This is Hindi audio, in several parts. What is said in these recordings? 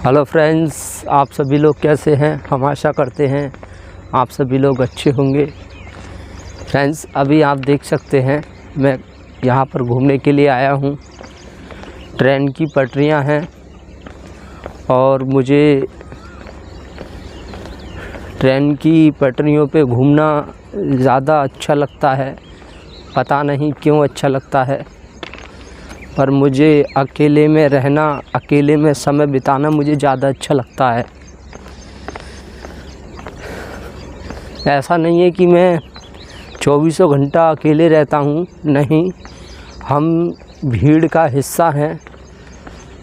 हेलो फ्रेंड्स, आप सभी लोग कैसे हैं। हम आशा करते हैं आप सभी लोग अच्छे होंगे। फ्रेंड्स, अभी आप देख सकते हैं मैं यहाँ पर घूमने के लिए आया हूँ। ट्रेन की पटरियाँ हैं और मुझे ट्रेन की पटरियों पे घूमना ज़्यादा अच्छा लगता है। पता नहीं क्यों अच्छा लगता है, पर मुझे अकेले में रहना, अकेले में समय बिताना मुझे ज़्यादा अच्छा लगता है। ऐसा नहीं है कि मैं 24 घंटा अकेले रहता हूँ, नहीं। हम भीड़ का हिस्सा हैं,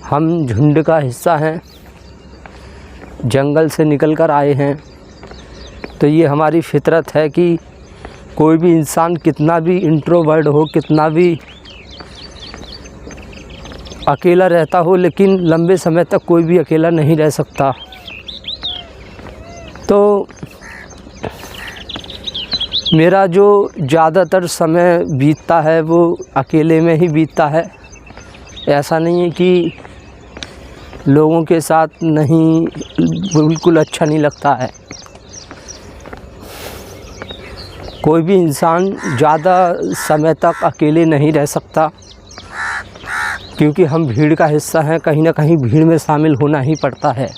हम झुंड का हिस्सा हैं, जंगल से निकल कर आए हैं। तो ये हमारी फितरत है कि कोई भी इंसान कितना भी इंट्रोवर्ट हो, कितना भी अकेला रहता हो, लेकिन लंबे समय तक कोई भी अकेला नहीं रह सकता। तो मेरा जो ज़्यादातर समय बीतता है वो अकेले में ही बीतता है। ऐसा नहीं है कि लोगों के साथ नहीं, बिल्कुल अच्छा नहीं लगता है। कोई भी इंसान ज़्यादा समय तक अकेले नहीं रह सकता, क्योंकि हम भीड़ का हिस्सा हैं। कहीं ना कहीं भीड़ में शामिल होना ही पड़ता है।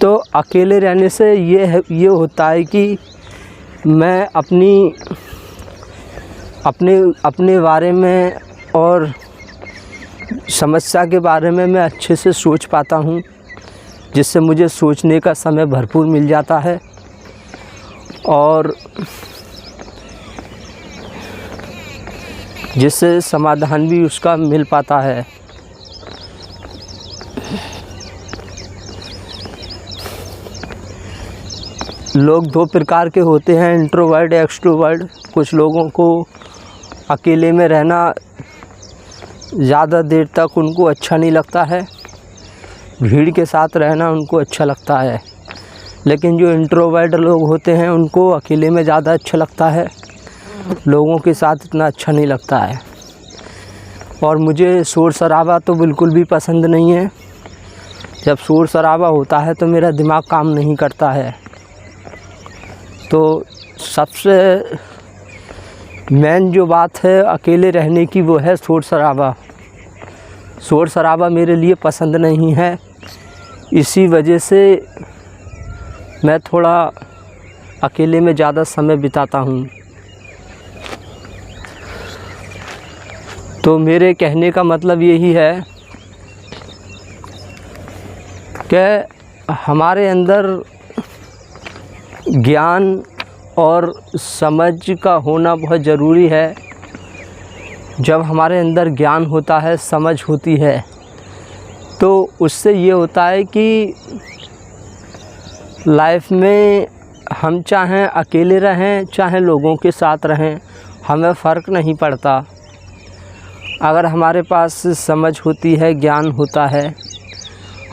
तो अकेले रहने से ये होता है कि मैं अपने बारे में और समस्या के बारे में मैं अच्छे से सोच पाता हूँ, जिससे मुझे सोचने का समय भरपूर मिल जाता है और जिससे समाधान भी उसका मिल पाता है। लोग दो प्रकार के होते हैं, इंट्रोवर्ट, एक्सट्रोवर्ट। कुछ लोगों को अकेले में रहना ज़्यादा देर तक उनको अच्छा नहीं लगता है, भीड़ के साथ रहना उनको अच्छा लगता है। लेकिन जो इंट्रोवर्ट लोग होते हैं उनको अकेले में ज़्यादा अच्छा लगता है, लोगों के साथ इतना अच्छा नहीं लगता है। और मुझे शोर शराबा तो बिल्कुल भी पसंद नहीं है। जब शोर शराबा होता है तो मेरा दिमाग काम नहीं करता है। तो सबसे मेन जो बात है अकेले रहने की वो है शोर शराबा। शोर शराबा मेरे लिए पसंद नहीं है। इसी वजह से मैं थोड़ा अकेले में ज़्यादा समय बिताता हूँ। तो मेरे कहने का मतलब यही है कि हमारे अंदर ज्ञान और समझ का होना बहुत ज़रूरी है। जब हमारे अंदर ज्ञान होता है, समझ होती है, तो उससे ये होता है कि लाइफ में हम चाहें अकेले रहें, चाहे लोगों के साथ रहें, हमें फ़र्क नहीं पड़ता। अगर हमारे पास समझ होती है, ज्ञान होता है,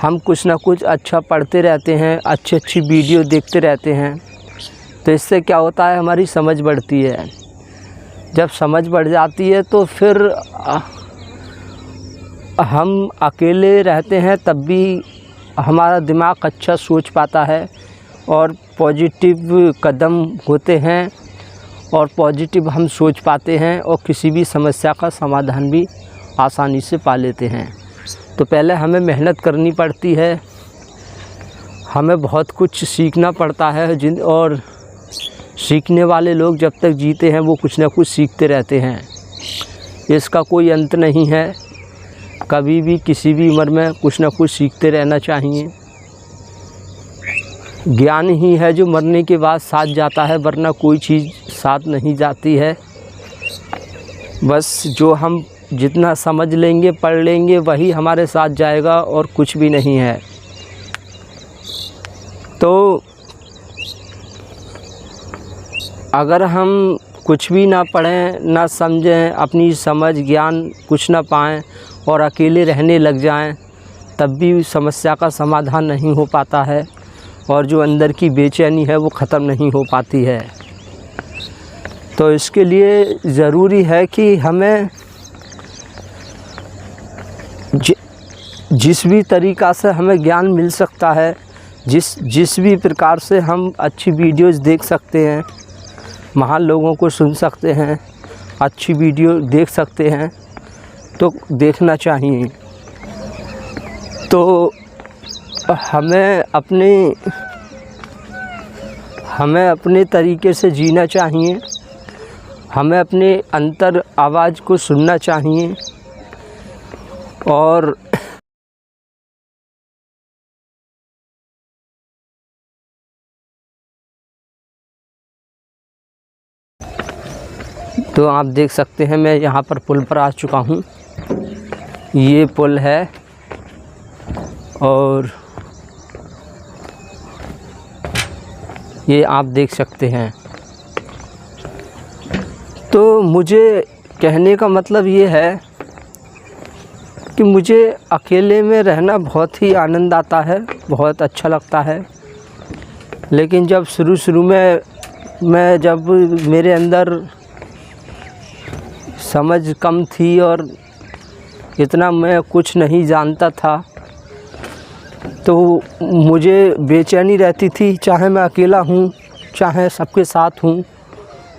हम कुछ ना कुछ अच्छा पढ़ते रहते हैं, अच्छी अच्छी वीडियो देखते रहते हैं, तो इससे क्या होता है, हमारी समझ बढ़ती है। जब समझ बढ़ जाती है तो फिर हम अकेले रहते हैं, तब भी हमारा दिमाग अच्छा सोच पाता है और पॉजिटिव कदम होते हैं और पॉजिटिव हम सोच पाते हैं और किसी भी समस्या का समाधान भी आसानी से पा लेते हैं। तो पहले हमें मेहनत करनी पड़ती है, हमें बहुत कुछ सीखना पड़ता है। और सीखने वाले लोग जब तक जीते हैं वो कुछ ना कुछ सीखते रहते हैं। इसका कोई अंत नहीं है। कभी भी किसी भी उम्र में कुछ ना कुछ सीखते रहना चाहिए। ज्ञान ही है जो मरने के बाद साथ जाता है, वरना कोई चीज़ साथ नहीं जाती है। बस जो हम जितना समझ लेंगे, पढ़ लेंगे, वही हमारे साथ जाएगा और कुछ भी नहीं है। तो अगर हम कुछ भी ना पढ़ें, ना समझें, अपनी समझ ज्ञान कुछ ना पाएँ और अकेले रहने लग जाएं, तब भी समस्या का समाधान नहीं हो पाता है और जो अंदर की बेचैनी है वो ख़त्म नहीं हो पाती है। तो इसके लिए ज़रूरी है कि हमें जिस भी तरीक़ा से हमें ज्ञान मिल सकता है, जिस भी प्रकार से हम अच्छी वीडियोस देख सकते हैं, महान लोगों को सुन सकते हैं, अच्छी वीडियो देख सकते हैं, तो देखना चाहिए। तो हमें अपने तरीक़े से जीना चाहिए, हमें अपने अंतर आवाज़ को सुनना चाहिए। और तो आप देख सकते हैं मैं यहाँ पर पुल पर आ चुका हूँ। ये पुल है और ये आप देख सकते हैं। तो मुझे कहने का मतलब ये है कि मुझे अकेले में रहना बहुत ही आनंद आता है, बहुत अच्छा लगता है। लेकिन जब शुरू में जब मेरे अंदर समझ कम थी और इतना मैं कुछ नहीं जानता था, तो मुझे बेचैनी रहती थी। चाहे मैं अकेला हूँ, चाहे सबके साथ हूँ,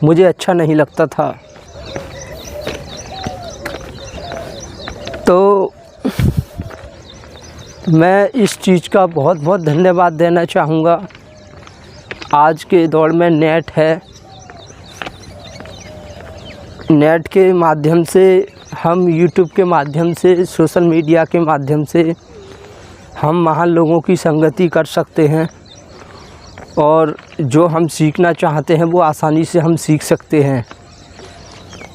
मुझे अच्छा नहीं लगता था। तो मैं इस चीज़ का बहुत बहुत धन्यवाद देना चाहूँगा। आज के दौर में नेट है, नेट के माध्यम से हम यूट्यूब के माध्यम से, सोशल मीडिया के माध्यम से हम महान लोगों की संगति कर सकते हैं और जो हम सीखना चाहते हैं वो आसानी से हम सीख सकते हैं।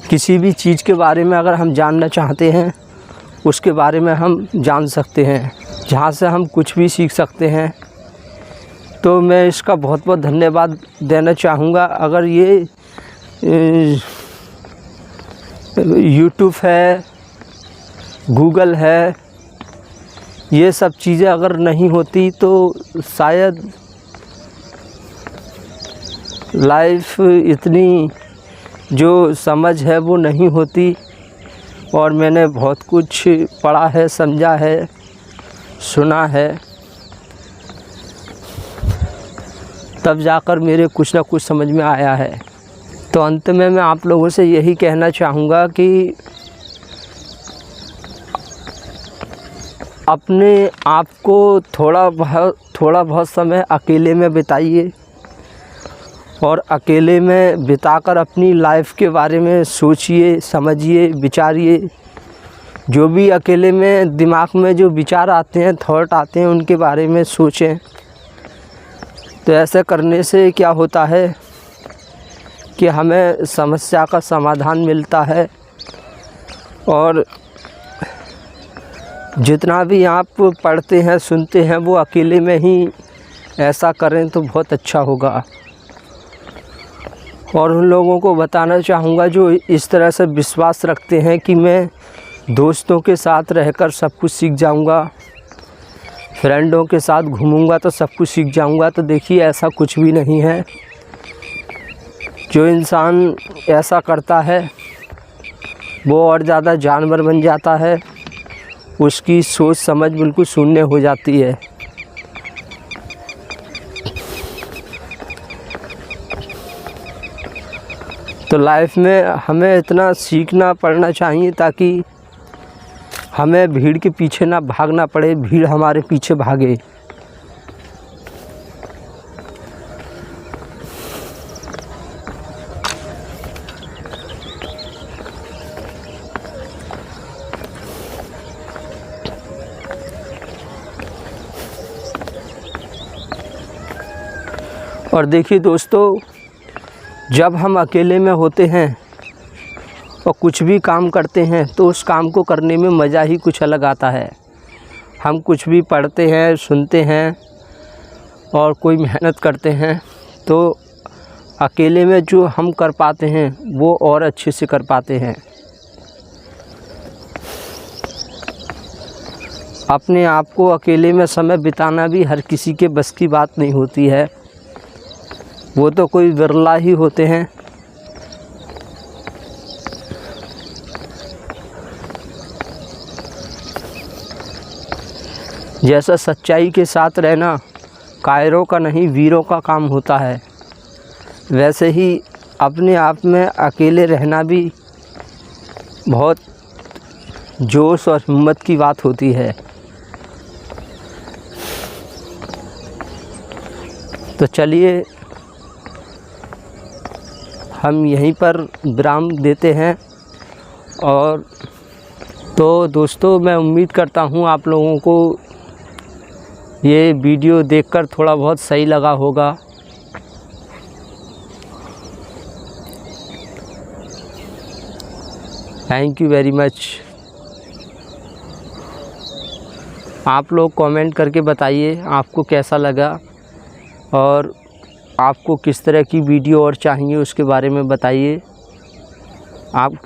किसी भी चीज़ के बारे में अगर हम जानना चाहते हैं, उसके बारे में हम जान सकते हैं, जहाँ से हम कुछ भी सीख सकते हैं। तो मैं इसका बहुत बहुत धन्यवाद देना चाहूँगा। अगर ये यूट्यूब है, गूगल है, ये सब चीज़ें अगर नहीं होती तो शायद लाइफ इतनी जो समझ है वो नहीं होती। और मैंने बहुत कुछ पढ़ा है, समझा है, सुना है, तब जाकर मेरे कुछ ना कुछ समझ में आया है। तो अंत में मैं आप लोगों से यही कहना चाहूँगा कि अपने आप को थोड़ा बहुत समय अकेले में बिताइए और अकेले में बिताकर अपनी लाइफ के बारे में सोचिए, समझिए, विचारिए। जो भी अकेले में दिमाग में जो विचार आते हैं, थॉट आते हैं, उनके बारे में सोचें। तो ऐसे करने से क्या होता है कि हमें समस्या का समाधान मिलता है। और जितना भी आप पढ़ते हैं, सुनते हैं, वो अकेले में ही ऐसा करें तो बहुत अच्छा होगा। और उन लोगों को बताना चाहूँगा जो इस तरह से विश्वास रखते हैं कि मैं दोस्तों के साथ रहकर सब कुछ सीख जाऊँगा, फ्रेंडों के साथ घूमूंगा तो सब कुछ सीख जाऊँगा। तो देखिए, ऐसा कुछ भी नहीं है। जो इंसान ऐसा करता है वो और ज़्यादा जानवर बन जाता है, उसकी सोच समझ बिल्कुल शून्य हो जाती है। तो लाइफ में हमें इतना सीखना पड़ना चाहिए ताकि हमें भीड़ के पीछे ना भागना पड़े, भीड़ हमारे पीछे भागे। और देखिए दोस्तों, जब हम अकेले में होते हैं और कुछ भी काम करते हैं तो उस काम को करने में मज़ा ही कुछ अलग आता है। हम कुछ भी पढ़ते हैं, सुनते हैं और कोई मेहनत करते हैं तो अकेले में जो हम कर पाते हैं वो और अच्छे से कर पाते हैं। अपने आप को अकेले में समय बिताना भी हर किसी के बस की बात नहीं होती है, वो तो कोई विरला ही होते हैं। जैसा सच्चाई के साथ रहना कायरों का नहीं वीरों का काम होता है, वैसे ही अपने आप में अकेले रहना भी बहुत जोश और हिम्मत की बात होती है। तो चलिए हम यहीं पर विराम देते हैं। और तो दोस्तों, मैं उम्मीद करता हूँ आप लोगों को ये वीडियो देखकर थोड़ा बहुत सही लगा होगा। Thank you very much. आप लोग कमेंट करके बताइए आपको कैसा लगा और आपको किस तरह की वीडियो और चाहिए उसके बारे में बताइए। आप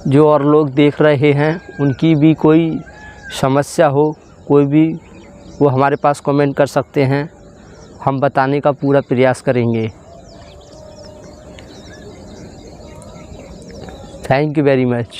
जो और लोग देख रहे हैं उनकी भी कोई समस्या हो कोई भी, वो हमारे पास कमेंट कर सकते हैं, हम बताने का पूरा प्रयास करेंगे। Thank you very much.